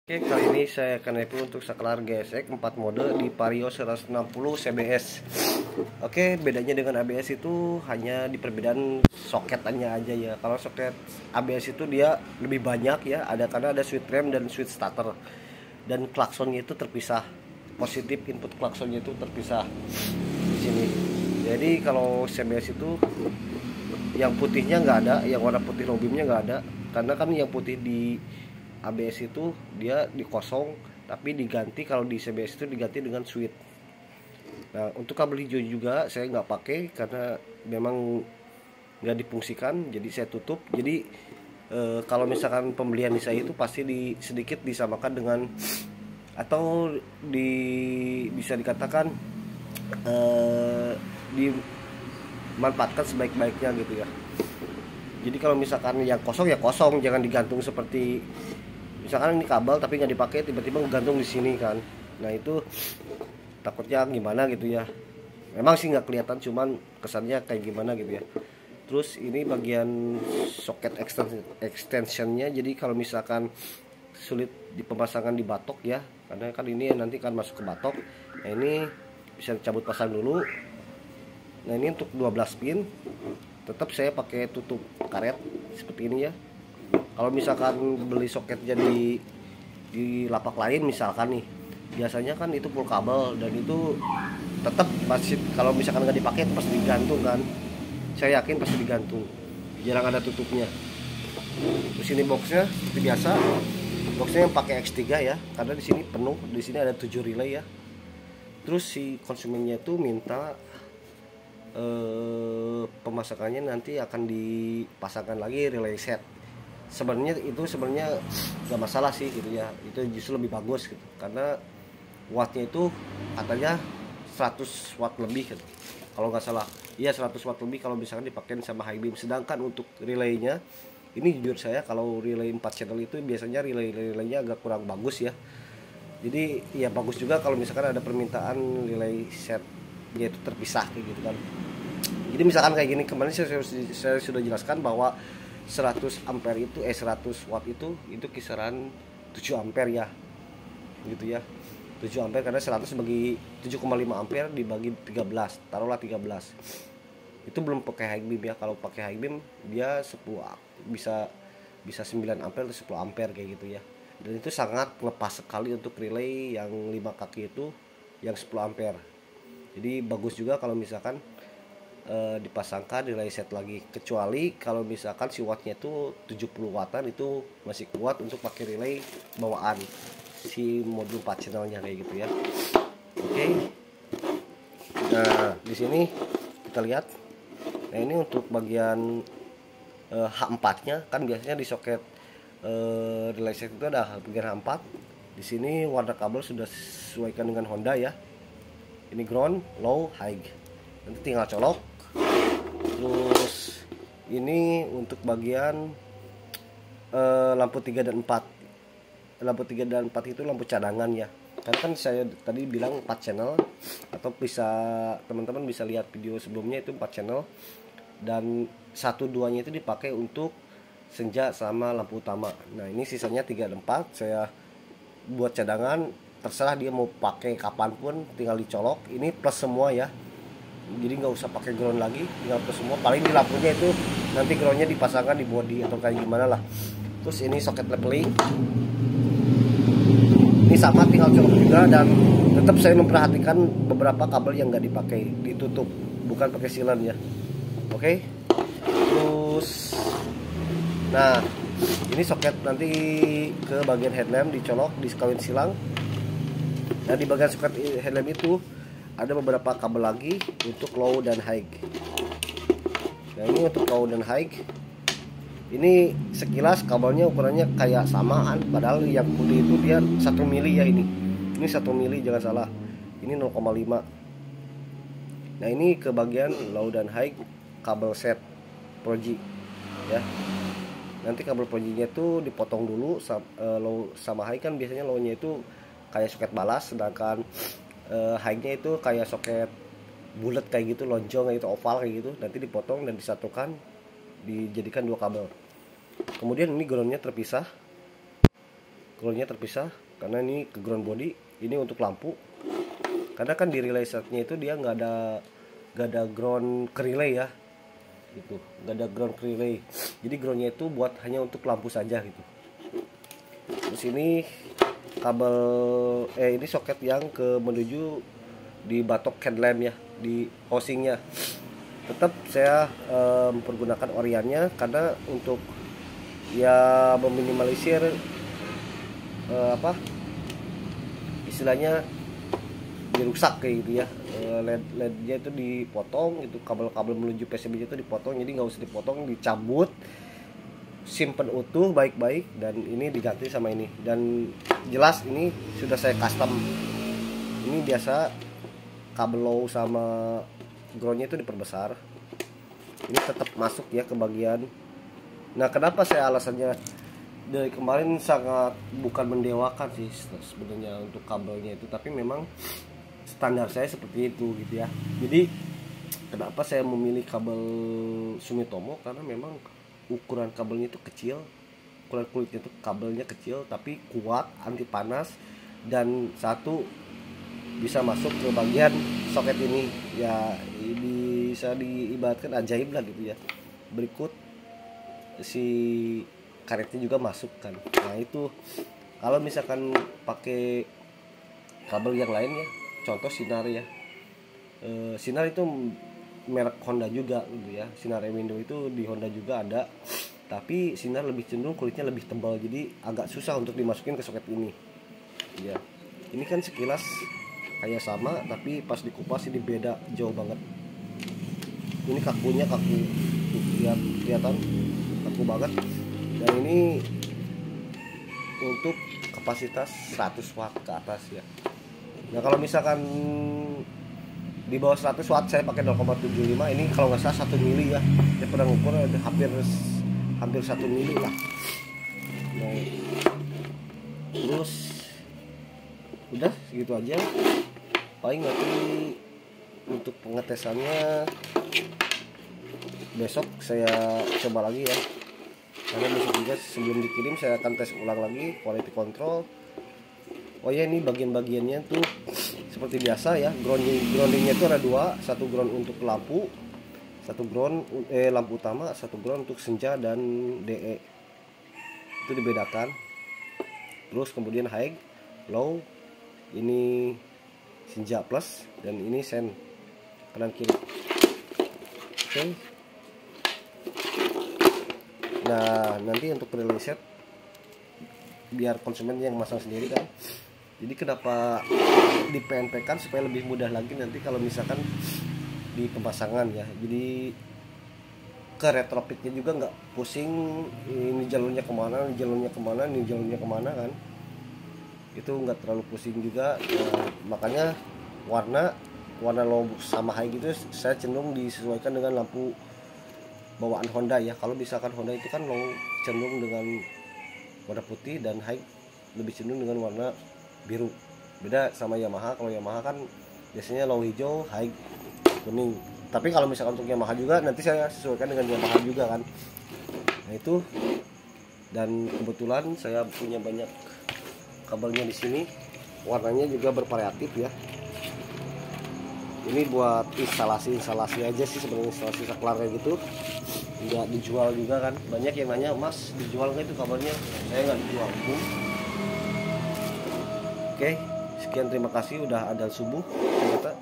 Oke, kali ini saya akan review untuk saklar GSX 4 mode di Vario 160 CBS. Oke, bedanya dengan ABS itu hanya di perbedaan soketannya aja ya. Kalau soket ABS itu dia lebih banyak ya, karena ada switch rem dan switch starter. Dan klaksonnya itu terpisah. Positif input klaksonnya itu terpisah di sini. Jadi kalau CBS itu yang putihnya nggak ada, yang warna putih low beamnya nggak ada, karena kan yang putih di ABS itu dia dikosong, tapi diganti kalau di CBS itu diganti dengan switch. Nah, untuk kabel hijau juga saya nggak pakai karena memang nggak difungsikan, jadi saya tutup. Jadi kalau misalkan pembelian di saya itu pasti sedikit disamakan dengan, atau bisa dikatakan dimanfaatkan sebaik-baiknya gitu ya. Jadi kalau misalkan yang kosong ya kosong, jangan digantung seperti misalkan ini kabel tapi nggak dipakai, tiba-tiba ngegantung di sini kan. Nah itu takutnya gimana gitu ya. Memang sih nggak kelihatan, cuman kesannya kayak gimana gitu ya. Terus ini bagian soket extensionnya, jadi kalau misalkan sulit di pemasangan di batok ya, karena kan ini nanti kan masuk ke batok. Nah ini bisa dicabut pasang dulu. Nah ini untuk 12 pin, tetap saya pakai tutup karet seperti ini ya. Kalau misalkan beli soketnya di lapak lain misalkan nih, biasanya kan itu full kabel dan itu tetap pasti kalau misalkan nggak dipakai itu pasti digantung kan. Saya yakin pasti digantung, jarang ada tutupnya. Terus ini boxnya seperti biasa, boxnya yang pakai X3 ya, karena di sini penuh, di sini ada 7 relay ya. Terus si konsumennya itu minta pemasakannya nanti akan dipasangkan lagi relay set. Sebenarnya nggak masalah sih gitu ya, itu justru lebih bagus gitu, karena wattnya itu katanya 100 watt lebih gitu. Kalau nggak salah iya 100 watt lebih kalau misalkan dipakai sama high beam. Sedangkan untuk relaynya ini jujur saya, kalau relay 4 channel itu biasanya relaynya agak kurang bagus ya. Jadi ya bagus juga kalau misalkan ada permintaan relay setnya itu terpisah kayak gitu kan. Jadi misalkan kayak gini, kemarin saya sudah jelaskan bahwa 100 ampere itu 100 watt itu kisaran 7 ampere ya. Gitu ya. 7 ampere karena 100 bagi 7,5 ampere dibagi 13, taruhlah 13. Itu belum pakai high beam ya. Kalau pakai high beam dia 10 bisa 9 ampere atau 10 ampere kayak gitu ya. Dan itu sangat lepas sekali untuk relay yang 5 kaki itu yang 10 ampere. Jadi bagus juga kalau misalkan dipasangkan relay set lagi, kecuali kalau misalkan si wattnya itu 70 wattan, itu masih kuat untuk pakai relay bawaan si modul 4 channelnya kayak gitu ya. Oke. Nah, di sini kita lihat. Nah, ini untuk bagian H4-nya kan biasanya di soket relay set itu ada bagian H4. Di sini warna kabel sudah sesuaikan dengan Honda ya. Ini ground, low, high. Nanti tinggal colok. Terus ini untuk bagian lampu 3 dan 4. Lampu 3 dan 4 itu lampu cadangan ya. Karena kan saya tadi bilang 4 channel, atau teman-teman bisa lihat video sebelumnya itu 4 channel, dan 1-2-nya itu dipakai untuk senja sama lampu utama. Nah, ini sisanya 3 dan 4 saya buat cadangan, terserah dia mau pakai kapanpun, tinggal dicolok. Ini plus semua ya. Jadi nggak usah pakai ground lagi, tinggal plus semua. Paling di lampunya itu nanti groundnya dipasangkan di body atau kayak gimana lah. Terus ini soket leveling, ini sama tinggal colok juga, dan tetap saya memperhatikan beberapa kabel yang nggak dipakai ditutup, bukan pakai sealant ya. Oke. Terus nah ini soket nanti ke bagian headlamp dicolok, dikawin silang. Nah di bagian soket headlamp itu ada beberapa kabel lagi untuk low dan high. Nah ini untuk low dan high, ini sekilas kabelnya ukurannya kayak samaan, padahal yang putih itu dia 1 mili ya. Ini 1 mili, jangan salah, ini 0,5. Nah ini ke bagian low dan high kabel set proji ya. Nanti kabel projinya itu dipotong dulu. Low sama high kan biasanya low-nya itu kayak soket balas, sedangkan high-nya itu kayak soket bulat kayak gitu, lonjong kayak gitu, oval kayak gitu. Nanti dipotong dan disatukan, dijadikan 2 kabel. Kemudian ini groundnya terpisah. groundnya terpisah karena ini ke ground body, ini untuk lampu. Karena kan di relay setnya itu dia nggak ada ground ke relay ya, gitu, nggak ada ground ke relay. Jadi groundnya itu buat hanya untuk lampu saja gitu. Terus ini kabel ini soket yang ke menuju di batok headlamp ya, di housingnya. Tetap saya mempergunakan oriannya karena untuk ya meminimalisir istilahnya dirusak kayak gitu ya. LED-nya itu dipotong, itu kabel-kabel menuju PCB itu dipotong, jadi nggak usah dipotong, dicabut, simpen utuh baik-baik, dan ini diganti sama ini. Dan jelas ini sudah saya custom. Ini biasa kabel low sama groundnya itu diperbesar. Ini tetap masuk ya ke bagian. Nah, kenapa saya alasannya dari kemarin sangat bukan mendewakan sih sebenarnya untuk kabelnya itu, tapi memang standar saya seperti itu gitu ya. Jadi kenapa saya memilih kabel Sumitomo, karena memang ukuran kabelnya itu kecil, ukuran kulitnya itu kabelnya kecil tapi kuat, anti panas, dan satu bisa masuk ke bagian soket ini ya. Bisa diibaratkan ajaib lah gitu ya. Berikut si karetnya juga masuk kan. Nah itu kalau misalkan pakai kabel yang lain ya, contoh Sinar ya, Sinar itu merek Honda juga gitu ya. Sinar window itu di Honda juga ada, tapi Sinar lebih cenderung kulitnya lebih tebal, jadi agak susah untuk dimasukin ke soket ini ya. Ini kan sekilas kayak sama, tapi pas dikupas ini beda jauh banget. Ini kakunya kaku, kelihatan kaku banget. Dan ini untuk kapasitas 100 watt ke atas ya. Nah kalau misalkan di bawah 100 watt saya pakai 0,75. Ini kalau nggak salah 1 mili ya. Saya pernah ngukur ada hampir 1 mili lah. Nah, terus udah segitu aja. Paling nanti untuk pengetesannya besok saya coba lagi ya. Karena besok juga sebelum dikirim saya akan tes ulang lagi quality control. Oh ya, ini bagian-bagiannya tuh seperti biasa ya. Groundingnya itu ada dua, satu ground untuk lampu, satu ground lampu utama, satu ground untuk senja dan DE. Itu dibedakan. Terus kemudian high, low, ini senja plus, dan ini sen kanan kiri. Oke. Nah nanti untuk relay set biar konsumen yang masang sendiri kan. Jadi kenapa di PNP kan supaya lebih mudah lagi nanti kalau misalkan di pemasangan ya. Jadi ke retrofitnya juga nggak pusing ini jalurnya kemana, ini jalurnya kemana, ini jalurnya kemana kan. Itu nggak terlalu pusing juga. Nah, makanya warna low sama high gitu saya cenderung disesuaikan dengan lampu bawaan Honda ya. Kalau misalkan Honda itu kan low cenderung dengan warna putih dan high lebih cenderung dengan warna biru. Beda sama Yamaha. Kalau Yamaha kan biasanya low hijau, high kuning. Tapi kalau misalkan untuk Yamaha juga nanti saya sesuaikan dengan Yamaha juga kan. Nah itu, dan kebetulan saya punya banyak kabelnya di sini. Warnanya juga bervariatif ya. Ini buat instalasi aja sih sebenarnya, instalasi saklar kayak gitu. Nggak dijual juga kan. Banyak yang nanya, Mas dijual nggak itu kabelnya? Saya nggak dijual. Oke, sekian, terima kasih udah ada subuh ternyata.